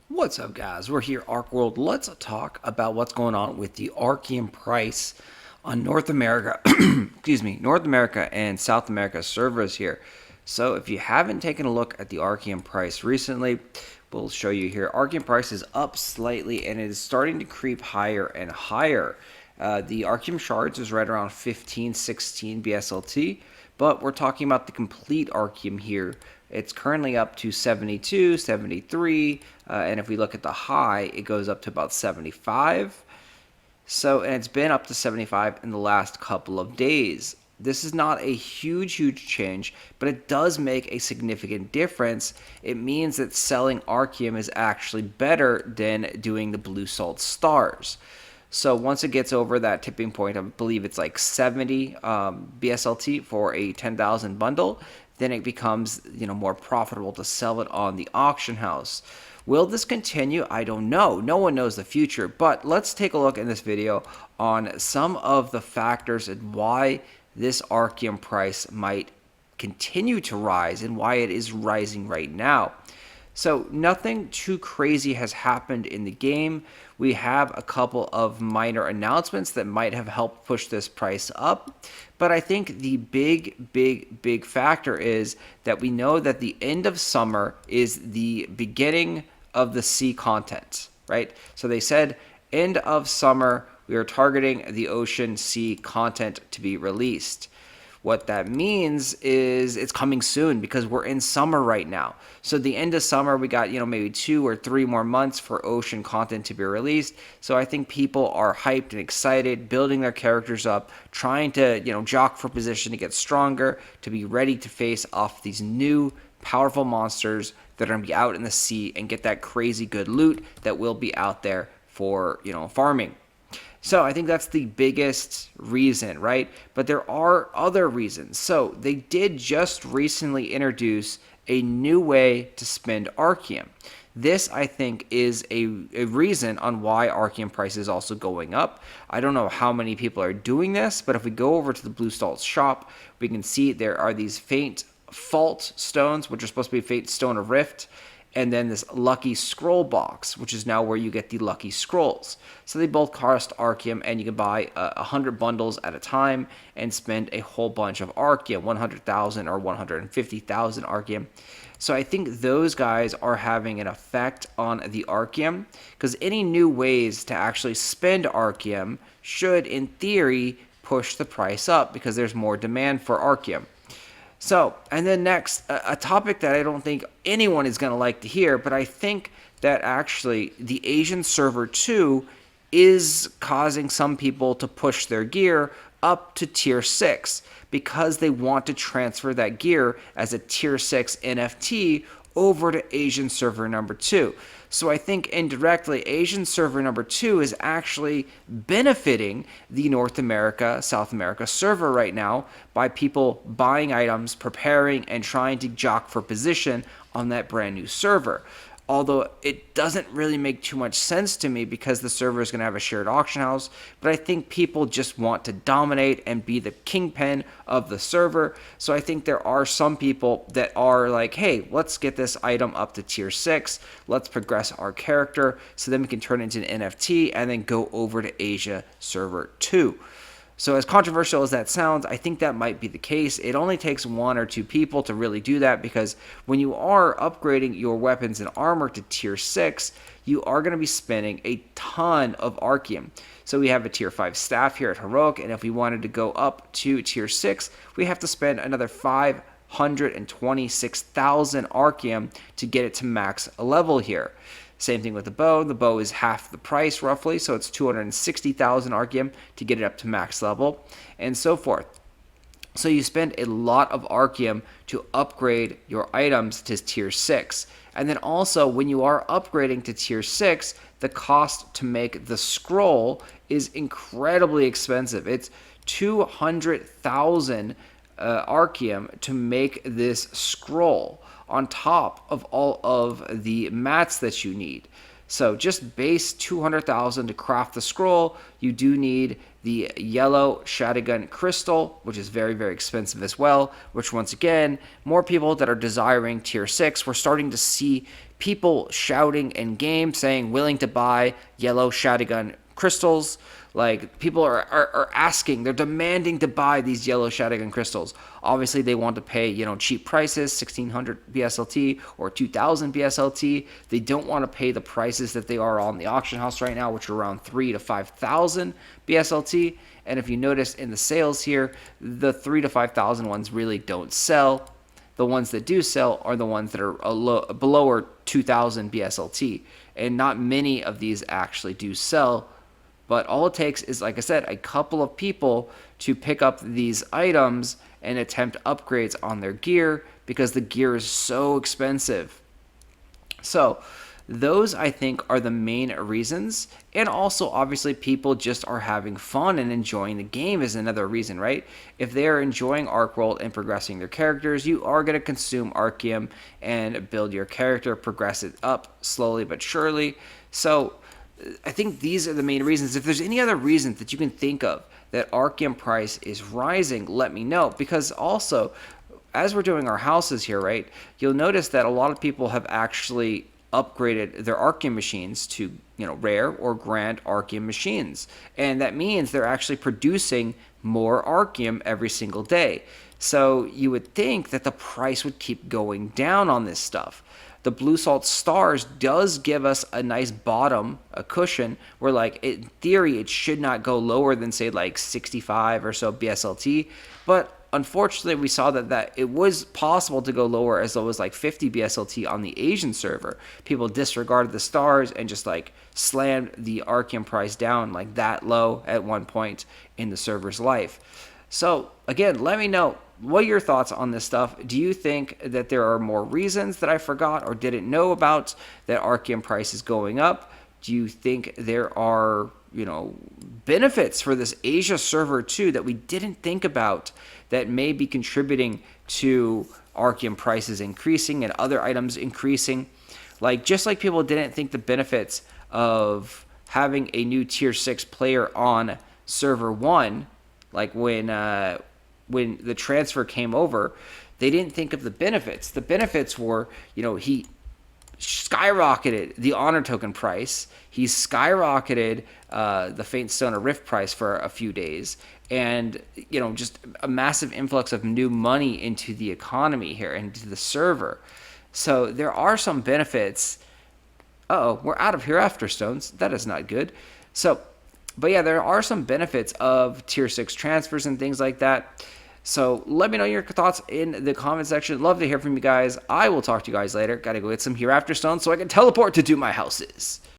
What's up, guys? We're here, Archeworld. Let's talk about what's going on with the Archeum price on North America, excuse me, North America and South America servers here. So if you haven't taken a look at the Archeum price recently, we'll show you here. Archeum price is up slightly and it is starting to creep higher and higher. The Archeum shards is right around 15, 16 BSLT, but we're talking about the complete Archeum here. It's currently up to 72, 73, and if we look at the high, it goes up to about 75. And it's been up to 75 in the last couple of days. This is not a huge change, but it does make a significant difference. It means that selling Archeum is actually better than doing the Blue Salt Stars. So once it gets over that tipping point, I believe it's like 70 BSLT for a 10,000 bundle, then it becomes more profitable to sell it on the auction house. Will this continue? I don't know. No one knows the future, but let's take a look in this video on some of the factors and why this Archeum price might continue to rise and why it is rising right now. So nothing too crazy has happened in the game. We have a couple of minor announcements that might have helped push this price up. But I think the big factor is that we know that the end of summer is the beginning of the sea content, right? So they said end of summer, we are targeting the ocean sea content to be released. What that means is it's coming soon because we're in summer right now. So the end of summer, we got, maybe 2 or 3 more months for ocean content to be released. So I think people are hyped and excited, building their characters up, trying to, jock for position to get stronger, to be ready to face off these new powerful monsters that are going to be out in the sea and get that crazy good loot that will be out there for, farming. So I think that's the biggest reason, right? But there are other reasons. So they did just recently introduce a new way to spend Archeum. This, I think, is a reason on why Archeum price is also going up. I don't know how many people are doing this, but if we go over to the Blue Salt shop, we can see there are these faint fault stones, which are supposed to be faint stone of rift, and then this lucky scroll box, which is now where you get the lucky scrolls. So they both cost Archeum, and you can buy 100 bundles at a time and spend a whole bunch of Archeum, 100,000 or 150,000 Archeum. So I think those guys are having an effect on the Archeum, because any new ways to actually spend Archeum should, in theory, push the price up because there's more demand for Archeum. So, and then next, a topic that I don't think anyone is going to like to hear, but I think that actually the Asian server 2 is causing some people to push their gear up to tier 6 because they want to transfer that gear as a tier 6 NFT over to Asian server number 2. So I think indirectly, Asian server number 2 is actually benefiting the North America, South America server right now by people buying items, preparing, and trying to jock for position on that brand new server. Although it doesn't really make too much sense to me because the server is going to have a shared auction house, but I think people just want to dominate and be the kingpin of the server. So I think there are some people that are like, hey, let's get this item up to tier 6, let's progress our character so then we can turn it into an NFT and then go over to Asia server 2. So as controversial as that sounds, I think that might be the case. It only takes 1 or 2 people to really do that because when you are upgrading your weapons and armor to tier 6, you are going to be spending a ton of Archeum. So we have a tier 5 staff here at Heroic, and if we wanted to go up to tier 6, we have to spend another 526,000 Archeum to get it to max level here. Same thing with the bow. The bow is half the price roughly, so it's 260,000 Archeum to get it up to max level, and so forth. So you spend a lot of Archeum to upgrade your items to tier 6. And then also, when you are upgrading to tier 6, the cost to make the scroll is incredibly expensive. It's 200,000 Archeum to make this scroll, on top of all of the mats that you need. So just base 200,000 to craft the scroll. You do need the yellow shotgun crystal, which is very, very expensive as well, which once again, more people that are desiring tier 6. We're starting to see people shouting in game saying willing to buy yellow shotgun crystals. Like, people are asking, they're demanding to buy these yellow shotgun crystals. Obviously, they want to pay, cheap prices, 1,600 BSLT or 2,000 BSLT. They don't want to pay the prices that they are on the auction house right now, which are around 3,000 to 5,000 BSLT. And if you notice in the sales here, the 3,000 to 5,000 ones really don't sell. The ones that do sell are the ones that are below 2,000 BSLT. And not many of these actually do sell. But all it takes is, like I said, a couple of people to pick up these items and attempt upgrades on their gear, because the gear is so expensive. So those, I think, are the main reasons. And also, obviously, people just are having fun and enjoying the game is another reason, right? If they are enjoying Archworld and progressing their characters, you are going to consume Archeum and build your character, progress it up slowly but surely. So I think these are the main reasons. If there's any other reasons that you can think of that Archeum price is rising, let me know. Because also, as we're doing our houses here, right, you'll notice that a lot of people have actually upgraded their Archeum machines to, rare or grand Archeum machines. And that means they're actually producing more Archeum every single day. So you would think that the price would keep going down on this stuff. The Blue Salt Stars does give us a nice bottom, a cushion, where, like, in theory, it should not go lower than, say, like 65 or so BSLT. But unfortunately, we saw that it was possible to go lower as low as like 50 BSLT on the Asian server. People disregarded the stars and just like slammed the Archeum price down like that low at one point in the server's life. So again, let me know, what are your thoughts on this stuff? Do you think that there are more reasons that I forgot or didn't know about that Archeum price is going up? Do you think there are, benefits for this Asia server too that we didn't think about that may be contributing to Archeum prices increasing and other items increasing? Like, just like people didn't think the benefits of having a new tier 6 player on server 1, like when the transfer came over, they didn't think of the benefits. The benefits were, he skyrocketed the honor token price. He skyrocketed the Faint Stoner Rift price for a few days. And, just a massive influx of new money into the economy here, into the server. So there are some benefits. Uh-oh, we're out of Hereafter Stones. That is not good. So, but yeah, there are some benefits of tier 6 transfers and things like that. So let me know your thoughts in the comment section. Love to hear from you guys. I will talk to you guys later. Gotta go get some Hereafter Stones so I can teleport to do my houses.